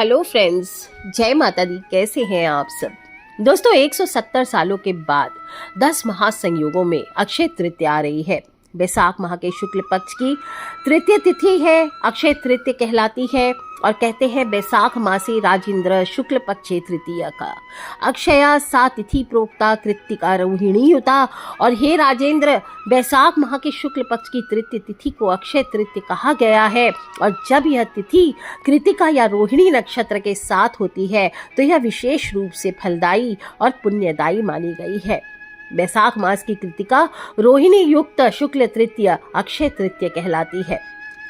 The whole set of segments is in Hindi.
हेलो फ्रेंड्स, जय माता दी। कैसे हैं आप सब? दोस्तों, 170 सालों के बाद 10 महासंयोगों में अक्षय तृतीया आ रही है। बैसाख माह के शुक्ल पक्ष की तृतीय तिथि है, अक्षय तृतीया कहलाती है और कहते हैं बैसाख मासे राजेंद्र शुक्ल पक्षे तृतीया का अक्षया सा तिथि प्रोक्ता कृत्तिका रोहिणी युता। और हे राजेंद्र, बैसाख माह के शुक्ल पक्ष की तृतीय तिथि को अक्षय तृतीया कहा गया है और जब यह तिथि कृत्तिका या रोहिणी नक्षत्र के साथ होती है तो यह विशेष रूप से फलदायी और पुण्यदायी मानी गई है। बैसाख मास की कृत्तिका रोहिणी युक्त शुक्ल तृतीया अक्षय तृतीया कहलाती है।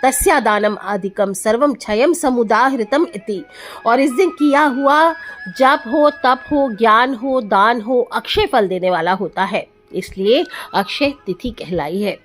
तस्या दानम अधिकम सर्वम क्षयम समुदाहृतम इति। और इस दिन किया हुआ जप हो, तप हो, ज्ञान हो, दान हो, अक्षय फल देने वाला होता है, इसलिए अक्षय तिथि कहलाई है।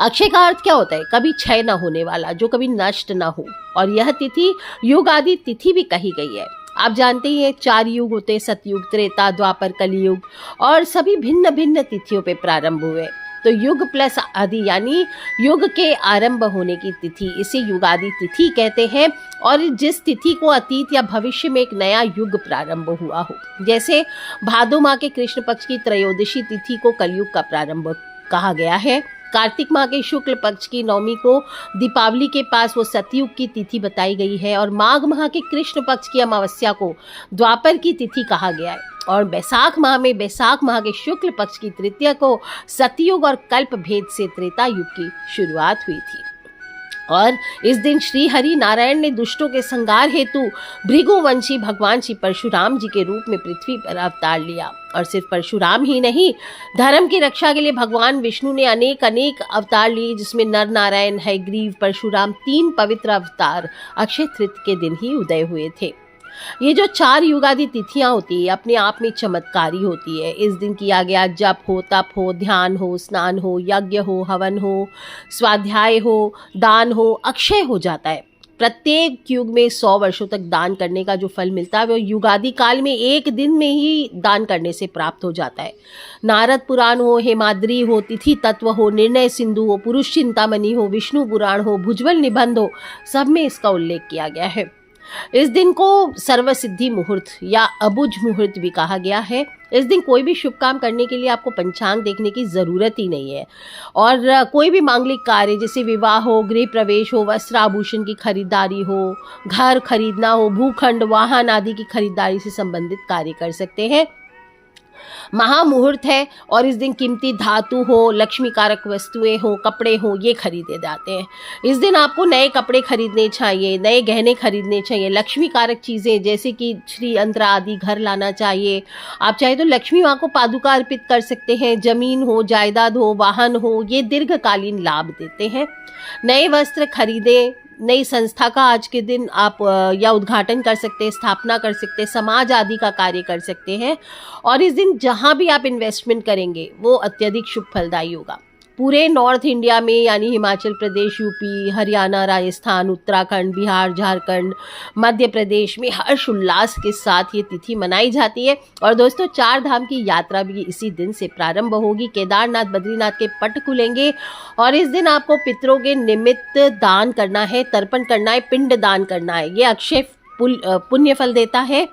अक्षय का अर्थ क्या होता है? कभी क्षय न होने वाला, जो कभी नष्ट न हो। और यह तिथि युग आदि तिथि भी कही गई है। आप जानते ही हैं 4 युग होते हैं, सतयुग, त्रेता, द्वापर, कलियुग, और सभी भिन्न भिन्न तिथियों पे प्रारंभ हुए। तो युग प्लस आदि यानी युग के आरंभ होने की तिथि, इसे युगादि तिथि कहते हैं। और जिस तिथि को अतीत या भविष्य में एक नया युग प्रारंभ हुआ हो, जैसे भादो माह के कृष्ण पक्ष की त्रयोदशी तिथि को कलयुग का प्रारंभ कहा गया है। कार्तिक माह के शुक्ल पक्ष की नवमी को दीपावली के पास वो सतयुग की तिथि बताई गई है। और माघ माह के कृष्ण पक्ष की अमावस्या को द्वापर की तिथि कहा गया है। और बैसाख माह के शुक्ल पक्ष की तृतीया को सतयुग और कल्प भेद से त्रेता युग की शुरुआत हुई थी। और इस दिन श्री हरि नारायण ने दुष्टों के संहार हेतु भृगुवंशी भगवान श्री परशुराम जी के रूप में पृथ्वी पर अवतार लिया। और सिर्फ परशुराम ही नहीं, धर्म की रक्षा के लिए भगवान विष्णु ने अनेक अवतार लिए, जिसमें नर नारायण, हयग्रीव, परशुराम 3 पवित्र अवतार अक्षय तृतीया के दिन ही उदय हुए थे। ये जो 4 युगादि तिथियां होती है अपने आप में चमत्कारी होती है। इस दिन किया गया जप हो, तप हो, ध्यान हो, स्नान हो, यज्ञ हो, हवन हो, स्वाध्याय हो, दान हो, अक्षय हो जाता है। प्रत्येक युग में 100 वर्षों तक दान करने का जो फल मिलता है वो युगादि काल में एक दिन में ही दान करने से प्राप्त हो जाता है। नारद पुराण हो, हेमाद्री हो, तिथि तत्व हो, निर्णय सिंधु हो, पुरुष चिंतामणि हो, विष्णु पुराण हो, भुजबल निबंध हो, सब में इसका उल्लेख किया गया है। इस दिन को सर्वसिद्धि मुहूर्त या अबुझ मुहूर्त भी कहा गया है। इस दिन कोई भी शुभ काम करने के लिए आपको पंचांग देखने की जरूरत ही नहीं है। और कोई भी मांगलिक कार्य जैसे विवाह हो, गृह प्रवेश हो, वस्त्र आभूषण की खरीदारी हो, घर खरीदना हो, भूखंड, वाहन आदि की खरीदारी से संबंधित कार्य कर सकते हैं। महामुहूर्त है और इस दिन कीमती धातु हो, लक्ष्मी कारक वस्तुएं हो, कपड़े हो, ये खरीदे जाते हैं। इस दिन आपको नए कपड़े खरीदने चाहिए, नए गहने खरीदने चाहिए, लक्ष्मी कारक चीजें जैसे कि श्री यंत्र आदि घर लाना चाहिए। आप चाहे तो लक्ष्मी माँ को पादुका अर्पित कर सकते हैं। जमीन हो, जायदाद हो, वाहन हो, ये दीर्घकालीन लाभ देते हैं। नए वस्त्र खरीदें। नई संस्था का आज के दिन आप या उद्घाटन कर सकते हैं, स्थापना कर सकते हैं, समाज आदि का कार्य कर सकते हैं। और इस दिन जहां भी आप इन्वेस्टमेंट करेंगे वो अत्यधिक शुभ फलदायी होगा। पूरे नॉर्थ इंडिया में यानी हिमाचल प्रदेश, यूपी, हरियाणा, राजस्थान, उत्तराखंड, बिहार, झारखंड, मध्य प्रदेश में हर्ष उल्लास के साथ ये तिथि मनाई जाती है। और दोस्तों, 4 धाम की यात्रा भी इसी दिन से प्रारंभ होगी। केदारनाथ, बद्रीनाथ के पट खुलेंगे और इस दिन आपको पितरों के निमित्त दान करना है, तर्पण करना है, पिंड दान करना है। ये अक्षय पुण्य फल देता है।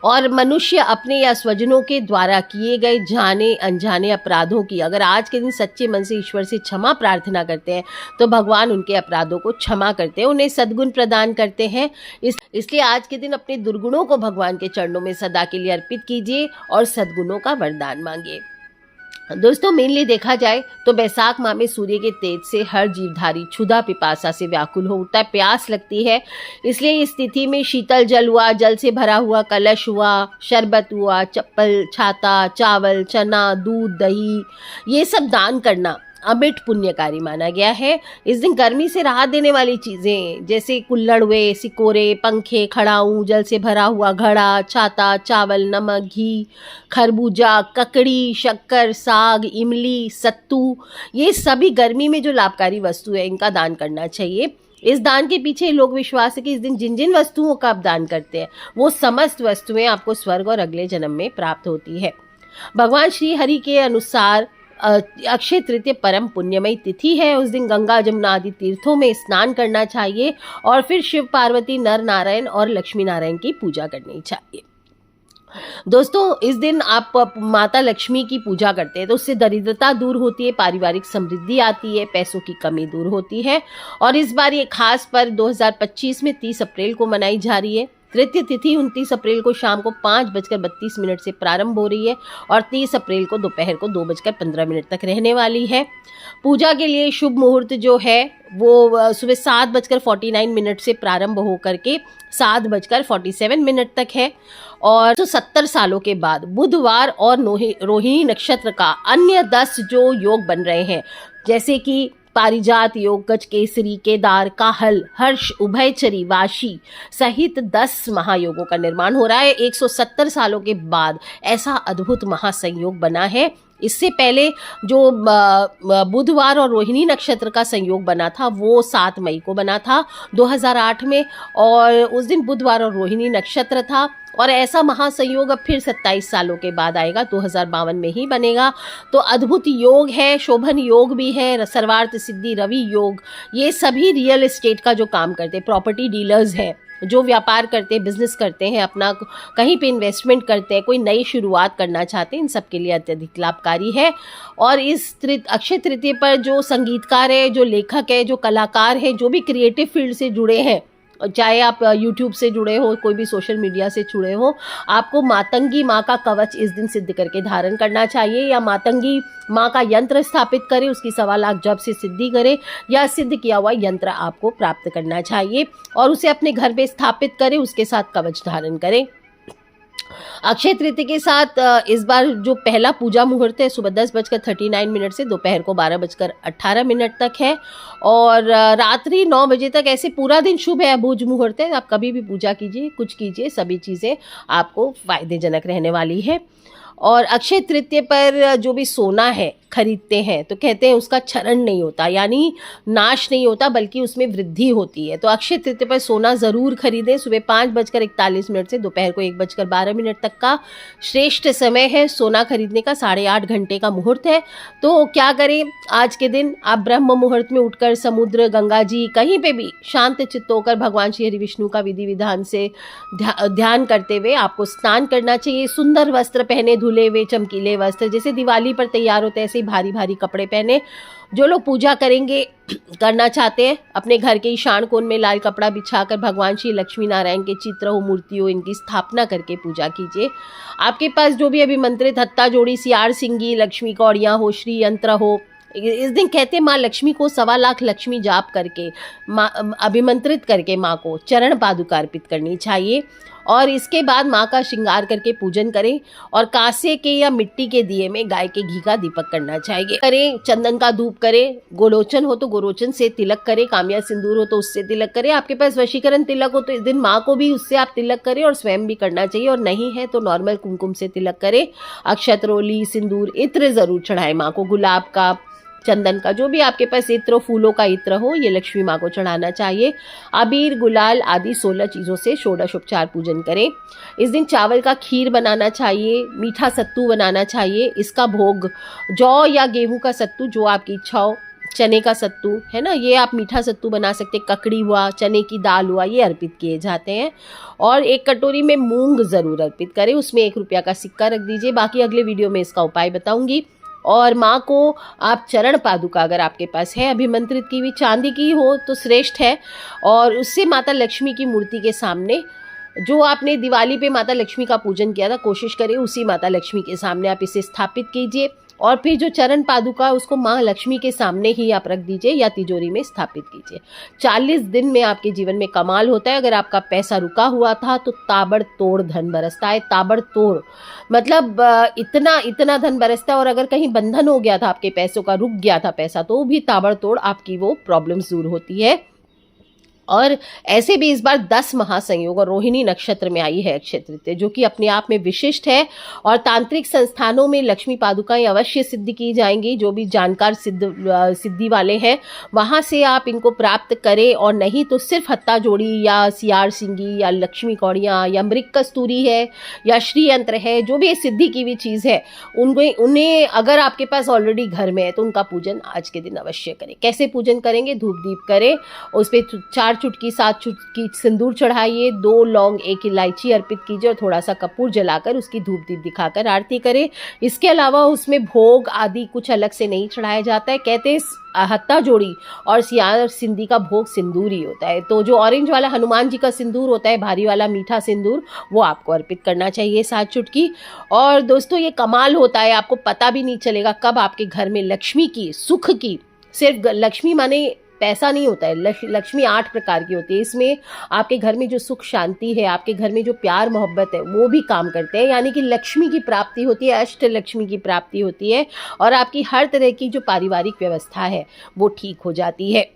और मनुष्य अपने या स्वजनों के द्वारा किए गए जाने अनजाने अपराधों की अगर आज के दिन सच्चे मन से ईश्वर से क्षमा प्रार्थना करते हैं तो भगवान उनके अपराधों को क्षमा करते हैं, उन्हें सद्गुण प्रदान करते हैं। इसलिए आज के दिन अपने दुर्गुणों को भगवान के चरणों में सदा के लिए अर्पित कीजिए और सद्गुणों का वरदान मांगिए। दोस्तों, मेनली देखा जाए तो बैसाख माह में सूर्य के तेज से हर जीवधारी क्षुधा पिपासा से व्याकुल हो उठता है, प्यास लगती है। इसलिए इस तिथि में शीतल जल हुआ, जल से भरा हुआ कलश हुआ, शरबत हुआ, चप्पल, छाता, चावल, चना, दूध, दही, ये सब दान करना अमिट पुण्यकारी माना गया है। इस दिन गर्मी से राहत देने वाली चीजें जैसे कुल्हड़ हुए, सिकोरे, पंखे, खड़ाऊ, जल से भरा हुआ घड़ा, छाता, चावल, नमक, घी, खरबूजा, ककड़ी, शक्कर, साग, इमली, सत्तू, ये सभी गर्मी में जो लाभकारी वस्तु है इनका दान करना चाहिए। इस दान के पीछे लोग विश्वास है कि इस दिन जिन जिन वस्तुओं का आप दान करते हैं वो समस्त वस्तुएं आपको स्वर्ग और अगले जन्म में प्राप्त होती है। भगवान श्री हरि के अनुसार अक्षय तृतीय परम पुण्यमयी तिथि है। उस दिन गंगा जमुना आदि तीर्थों में स्नान करना चाहिए और फिर शिव पार्वती नर नारायण और लक्ष्मी नारायण की पूजा करनी चाहिए। दोस्तों, इस दिन आप माता लक्ष्मी की पूजा करते हैं तो उससे दरिद्रता दूर होती है, पारिवारिक समृद्धि आती है, पैसों की कमी दूर होती है। और इस बार ये खास पर्व 2025 में 30 अप्रैल को मनाई जा रही है। तृतीय तिथि 29 अप्रैल को शाम को 5:32 से प्रारंभ हो रही है और 30 अप्रैल को दोपहर को 2:15 तक रहने वाली है। पूजा के लिए शुभ मुहूर्त जो है वो सुबह 7:49 से प्रारंभ होकर के 7:47 तक है। और 170 सालों के बाद बुधवार और रोहिणी नक्षत्र का अन्य 10 जो योग बन रहे हैं, जैसे कि पारिजात योग, गजकेसरी, केदार, काहल, हर्ष, उभयचरी, वाशी सहित 10 महायोगों का निर्माण हो रहा है। 170 सालों के बाद ऐसा अद्भुत महासंयोग बना है। इससे पहले जो बुधवार और रोहिणी नक्षत्र का संयोग बना था वो 7 मई को बना था 2008 में, और उस दिन बुधवार और रोहिणी नक्षत्र था। और ऐसा महासंयोग अब फिर 27 सालों के बाद आएगा, 2052 में ही बनेगा। तो अद्भुत योग है, शोभन योग भी है, सर्वार्थ सिद्धि रवि योग। ये सभी रियल एस्टेट का जो काम करते, प्रॉपर्टी डीलर्स हैं, जो व्यापार करते हैं, बिजनेस करते हैं, अपना कहीं पे इन्वेस्टमेंट करते हैं, कोई नई शुरुआत करना चाहते हैं, इन सब के लिए अत्यधिक लाभकारी है। और इस अक्षय तृतीय पर जो संगीतकार है, जो लेखक है, जो कलाकार है, जो भी क्रिएटिव फील्ड से जुड़े हैं, चाहे आप यूट्यूब से जुड़े हो, कोई भी सोशल मीडिया से जुड़े हो, आपको मातंगी माँ का कवच इस दिन सिद्ध करके धारण करना चाहिए, या मातंगी माँ का यंत्र स्थापित करें, उसकी 1.25 लाख जप से सिद्धि करें, या सिद्ध किया हुआ यंत्र आपको प्राप्त करना चाहिए और उसे अपने घर पे स्थापित करें, उसके साथ कवच धारण करें। अक्षय तृतीया के साथ इस बार जो पहला पूजा मुहूर्त है सुबह 10:39 से दोपहर को 12:18 तक है, और रात्रि 9 बजे तक। ऐसे पूरा दिन शुभ है, अभुज मुहूर्त है। आप कभी भी पूजा कीजिए, कुछ कीजिए, सभी चीज़ें आपको फायदेजनक रहने वाली है। और अक्षय तृतीया पर जो भी सोना है खरीदते हैं तो कहते हैं उसका क्षरण नहीं होता, यानी नाश नहीं होता, बल्कि उसमें वृद्धि होती है। तो अक्षय तृतीया पर सोना ज़रूर खरीदें। सुबह 5:41 से दोपहर को 1:12 तक का श्रेष्ठ समय है सोना खरीदने का। 8.5 घंटे का मुहूर्त है। तो क्या करें, आज के दिन आप ब्रह्म मुहूर्त में उठकर समुद्र, गंगा जी, कहीं पे भी शांत चित्त होकर भगवान श्री हरि विष्णु का विधि विधान से ध्यान करते हुए आपको स्नान करना चाहिए। सुंदर वस्त्र पहने, धुले हुए चमकीले वस्त्र, जैसे दिवाली पर तैयार होते हैं ऐसे भारी भारी कपड़े पहने। जो लोग पूजा करेंगे, करना चाहते हैं, अपने घर के ईशान कोण में लाल कपड़ा बिछाकर भगवान श्री लक्ष्मी नारायण के चित्र हो, मूर्ति हो, इनकी स्थापना करके पूजा कीजिए। आपके पास जो भी अभिमंत्रित हत्ता जोड़ी, सियार सिंगी, लक्ष्मी कौड़ियाँ हो, श्री यंत्र हो, इस दिन कहते हैं माँ लक्ष्मी को 1.25 लाख लक्ष्मी जाप करके अभिमंत्रित करके माँ को चरण पादुका अर्पित करनी चाहिए। और इसके बाद माँ का श्रृंगार करके पूजन करें और कांसे के या मिट्टी के दिए में गाय के घी का दीपक करना चाहिए। करें, चंदन का धूप करें, गोलोचन हो तो गोलोचन से तिलक करें, कामिया सिंदूर हो तो उससे तिलक करें। आपके पास वशीकरण तिलक हो तो इस दिन माँ को भी उससे आप तिलक करें और स्वयं भी करना चाहिए, और नहीं है तो नॉर्मल कुमकुम से तिलक करें। अक्षत, रोली, सिंदूर, इत्र जरूर चढ़ाएं माँ को, गुलाब का, चंदन का, जो भी आपके पास इत्र, फूलों का इत्र हो, ये लक्ष्मी माँ को चढ़ाना चाहिए। अबीर, गुलाल आदि 16 चीज़ों से षोडशोपचार पूजन करें। इस दिन चावल का खीर बनाना चाहिए, मीठा सत्तू बनाना चाहिए। इसका भोग जौ या गेहूं का सत्तू, जो आपकी इच्छा हो, चने का सत्तू है ना, ये आप मीठा सत्तू बना सकते। ककड़ी हुआ, चने की दाल हुआ, ये अर्पित किए जाते हैं। और एक कटोरी में मूंग ज़रूर अर्पित करें, उसमें 1 रुपया का सिक्का रख दीजिए। बाकी अगले वीडियो में इसका उपाय बताऊंगी। और माँ को आप चरण पादुका, अगर आपके पास है अभिमंत्रित की हुई, चांदी की हो तो श्रेष्ठ है, और उससे माता लक्ष्मी की मूर्ति के सामने, जो आपने दिवाली पे माता लक्ष्मी का पूजन किया था, कोशिश करें उसी माता लक्ष्मी के सामने आप इसे स्थापित कीजिए। और फिर जो चरण पादुका उसको माँ लक्ष्मी के सामने ही आप रख दीजिए या तिजोरी में स्थापित कीजिए। 40 दिन में आपके जीवन में कमाल होता है। अगर आपका पैसा रुका हुआ था तो ताबड़तोड़ धन बरसता है। ताबड़तोड़ मतलब इतना इतना धन बरसता है। और अगर कहीं बंधन हो गया था, आपके पैसों का रुक गया था पैसा, तो भी ताबड़तोड़ आपकी वो प्रॉब्लम्स दूर होती है। और ऐसे भी इस बार 10 महासंयोग और रोहिणी नक्षत्र में आई है अक्षय तृतीया, जो कि अपने आप में विशिष्ट है। और तांत्रिक संस्थानों में लक्ष्मी पादुकाएं अवश्य सिद्ध की जाएंगी। जो भी जानकार सिद्धि वाले हैं वहां से आप इनको प्राप्त करें, और नहीं तो सिर्फ हत्ता जोड़ी या सियार सिंगी या लक्ष्मी कौड़ियाँ या मृग कस्तूरी है या श्री यंत्र है, जो भी सिद्धि की भी चीज़ है, उन्हें अगर आपके पास ऑलरेडी घर में है तो उनका पूजन आज के दिन अवश्य करें। कैसे पूजन करेंगे? धूप दीप करें, उस पर 4 चुटकी 7 चुटकी सिंदूर चढ़ाइए, 2 लौंग 1 इलायची अर्पित कीजिए और थोड़ा सा कपूर जलाकर उसकी धूप दीप दिखाकर आरती करें। इसके अलावा उसमें भोग आदि कुछ अलग से नहीं चढ़ाया जाता है। कहते हैं हत्ता जोड़ी और सियार सिंधी का भोग सिंदूर ही होता है। तो जो ऑरेंज वाला हनुमान जी का सिंदूर होता है, भारी वाला मीठा सिंदूर, वो आपको अर्पित करना चाहिए 7 चुटकी। और दोस्तों ये कमाल होता है, आपको पता भी नहीं चलेगा कब आपके घर में लक्ष्मी की, सुख की, सिर्फ लक्ष्मी माने पैसा नहीं होता है, लक्ष्मी 8 प्रकार की होती है। इसमें आपके घर में जो सुख शांति है, आपके घर में जो प्यार मोहब्बत है, वो भी काम करते हैं। यानी कि लक्ष्मी की प्राप्ति होती है, अष्ट लक्ष्मी की प्राप्ति होती है, और आपकी हर तरह की जो पारिवारिक व्यवस्था है वो ठीक हो जाती है।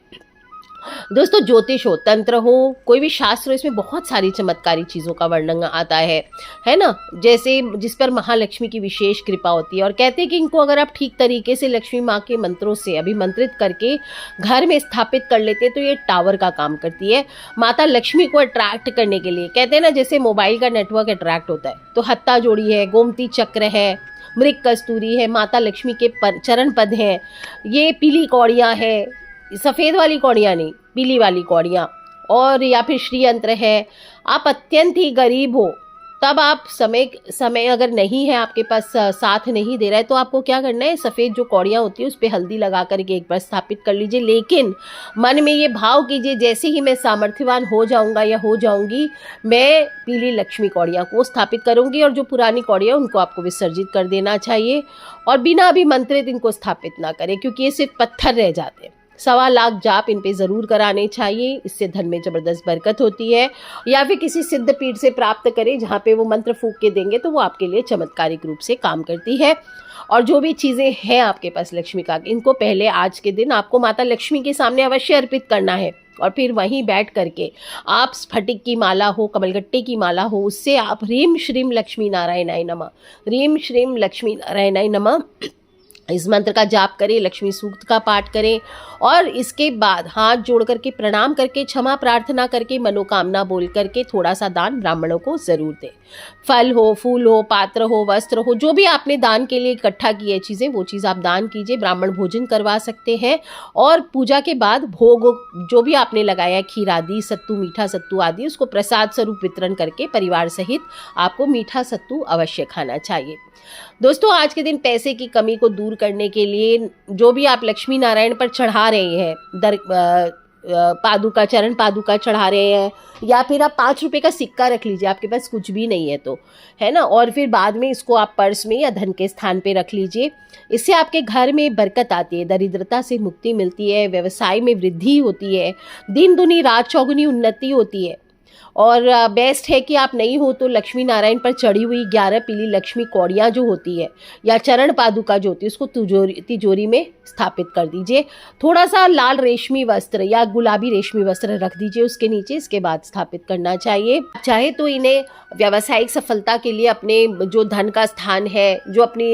दोस्तों ज्योतिष हो, तंत्र हो, कोई भी शास्त्र हो, इसमें बहुत सारी चमत्कारी चीज़ों का वर्णन आता है ना। जैसे जिस पर महालक्ष्मी की विशेष कृपा होती है, और कहते हैं कि इनको अगर आप ठीक तरीके से लक्ष्मी माँ के मंत्रों से अभिमंत्रित करके घर में स्थापित कर लेते हैं तो ये टावर का काम करती है माता लक्ष्मी को अट्रैक्ट करने के लिए। कहते हैं ना जैसे मोबाइल का नेटवर्क अट्रैक्ट होता है, तो हत्ता जोड़ी है, गोमती चक्र है, मृग कस्तूरी है, माता लक्ष्मी के चरण पद हैं, ये पीली कौड़ियाँ है, सफ़ेद वाली कौड़ियाँ नहीं, पीली वाली कौड़ियाँ, और या फिर श्री यंत्र है। आप अत्यंत ही गरीब हो, तब आप समय अगर नहीं है आपके पास, साथ नहीं दे रहा है, तो आपको क्या करना है, सफ़ेद जो कौड़ियाँ होती है उस पर हल्दी लगा करके एक बार स्थापित कर लीजिए। लेकिन मन में ये भाव कीजिए जैसे ही मैं सामर्थ्यवान हो जाऊंगा या हो जाऊंगी, मैं पीली लक्ष्मी कौड़ियाँ को स्थापित करूंगी, और जो पुरानी कौड़ियाँ उनको आपको विसर्जित कर देना चाहिए। और बिना अभिमंत्रित इनको स्थापित ना करें, क्योंकि ये सिर्फ पत्थर रह जाते हैं। 1.25 लाख जाप इन पे ज़रूर कराने चाहिए, इससे धन में ज़बरदस्त बरकत होती है। या फिर किसी सिद्ध पीठ से प्राप्त करें जहाँ पे वो मंत्र फूंक के देंगे तो वो आपके लिए चमत्कारिक रूप से काम करती है। और जो भी चीज़ें हैं आपके पास लक्ष्मी का, इनको पहले आज के दिन आपको माता लक्ष्मी के सामने अवश्य अर्पित करना है, और फिर वहीं बैठ करके आप स्फटिक की माला हो, कमलगट्टे की माला हो, उससे आप ह्रीम श्रीम लक्ष्मी नारायणाय नमः, ह्रीम श्रीम लक्ष्मी नारायणाय नमः, इस मंत्र का जाप करें, लक्ष्मी सूक्त का पाठ करें, और इसके बाद हाथ जोड़ करके प्रणाम करके, क्षमा प्रार्थना करके, मनोकामना बोल करके थोड़ा सा दान ब्राह्मणों को ज़रूर दें। फल हो, फूल हो, पात्र हो, वस्त्र हो, जो भी आपने दान के लिए इकट्ठा की है चीज़ें, वो चीज़ आप दान कीजिए। ब्राह्मण भोजन करवा सकते हैं, और पूजा के बाद भोग जो भी आपने लगाया, खीर आदि, सत्तू, मीठा सत्तू आदि, उसको प्रसाद स्वरूप वितरण करके परिवार सहित आपको मीठा सत्तू अवश्य खाना चाहिए। दोस्तों आज के दिन पैसे की कमी को दूर करने के लिए जो भी आप लक्ष्मी नारायण पर चढ़ा रहे हैं, पादुका, चरण पादुका चढ़ा रहे हैं, या फिर आप 5 रुपए का सिक्का रख लीजिए, आपके पास कुछ भी नहीं है तो, है ना, और फिर बाद में इसको आप पर्स में या धन के स्थान पे रख लीजिए। इससे आपके घर में बरकत आती है, दरिद्रता से मुक्ति मिलती है, व्यवसाय में वृद्धि होती है, दिन दुनी रात चौगुनी उन्नति होती है। और बेस्ट है कि आप नहीं हो तो लक्ष्मी नारायण पर चढ़ी हुई 11 पीली लक्ष्मी कौड़ियाँ जो होती है, या चरण पादुका जो होती है, उसको तिजोरी में स्थापित कर दीजिए। थोड़ा सा लाल रेशमी वस्त्र या गुलाबी रेशमी वस्त्र रख दीजिए उसके नीचे, इसके बाद स्थापित करना चाहिए। चाहे तो इन्हें व्यावसायिक सफलता के लिए अपने जो धन का स्थान है, जो अपनी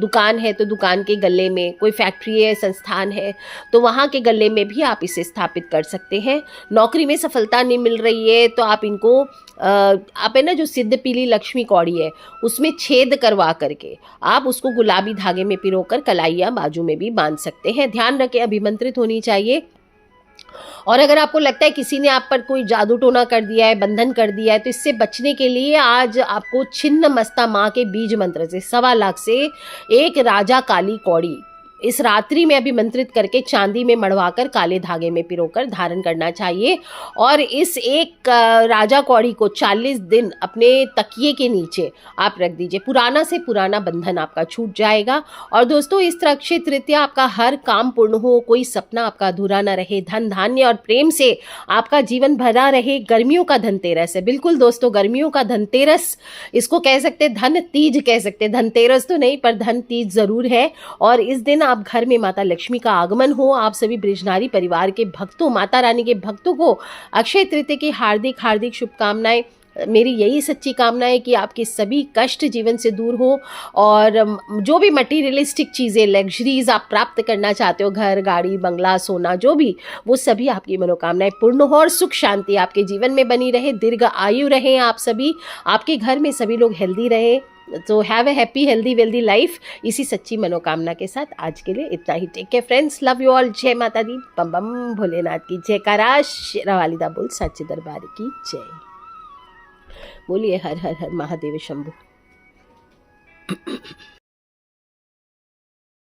दुकान है तो दुकान के गले में, कोई फैक्ट्री है, संस्थान है तो वहाँ के गले में भी आप इसे स्थापित कर सकते हैं। नौकरी में सफलता नहीं मिल रही है तो आप इनको आप है ना जो सिद्ध पीली लक्ष्मी कौड़ी है उसमें छेद करवा करके आप उसको गुलाबी धागे में पिरोकर कलाइयाँ बाजू में भी बांध सकते हैं। ध्यान रखें अभिमंत्रित होनी चाहिए। और अगर आपको लगता है किसी ने आप पर कोई जादू टोना कर दिया है, बंधन कर दिया है, तो इससे बचने के लिए आज आपको छिन्न मस्ता माँ के बीज मंत्र से 1.25 लाख से एक राजा काली कौड़ी इस रात्रि में अभिमंत्रित करके चांदी में मढ़वाकर काले धागे में पिरोकर धारण करना चाहिए। और इस एक राजा कौड़ी को 40 दिन अपने तकिए के नीचे आप रख दीजिए। पुराना से पुराना बंधन आपका छूट जाएगा। और दोस्तों इस तरह अक्षय तृतीया आपका हर काम पूर्ण हो, कोई सपना आपका अधूरा न रहे, धन धान्य और प्रेम से आपका जीवन भरा रहे। गर्मियों का धनतेरस है, बिल्कुल दोस्तों गर्मियों का धनतेरस इसको कह सकते, धन तीज कह सकते, धनतेरस तो नहीं पर धन तीज जरूर है। और इस दिन आप घर में माता लक्ष्मी का आगमन हो। आप सभी बृजनारी परिवार के भक्तों, माता रानी के भक्तों को अक्षय तृतीया की हार्दिक हार्दिक शुभकामनाएं। मेरी यही सच्ची कामना है कि आपके सभी कष्ट जीवन से दूर हो और जो भी मटीरियलिस्टिक चीज़ें, लग्जरीज आप प्राप्त करना चाहते हो, घर, गाड़ी, बंगला, सोना, जो भी, वो सभी आपकी मनोकामनाएं पूर्ण हो और सुख शांति आपके जीवन में बनी रहे, दीर्घ आयु रहे आप सभी, आपके घर में सभी लोग हेल्दी रहे। तो have a happy healthy wealthy life. इसी सच्ची मनोकामना के साथ आज के लिए इतना ही। Take care friends, love you all. जय माता दी, बम बम भोलेनाथ की जयकारा, शेरावाली दा बोल सच्चे दरबार की जय। बोलिए हर हर हर महादेव शंभु।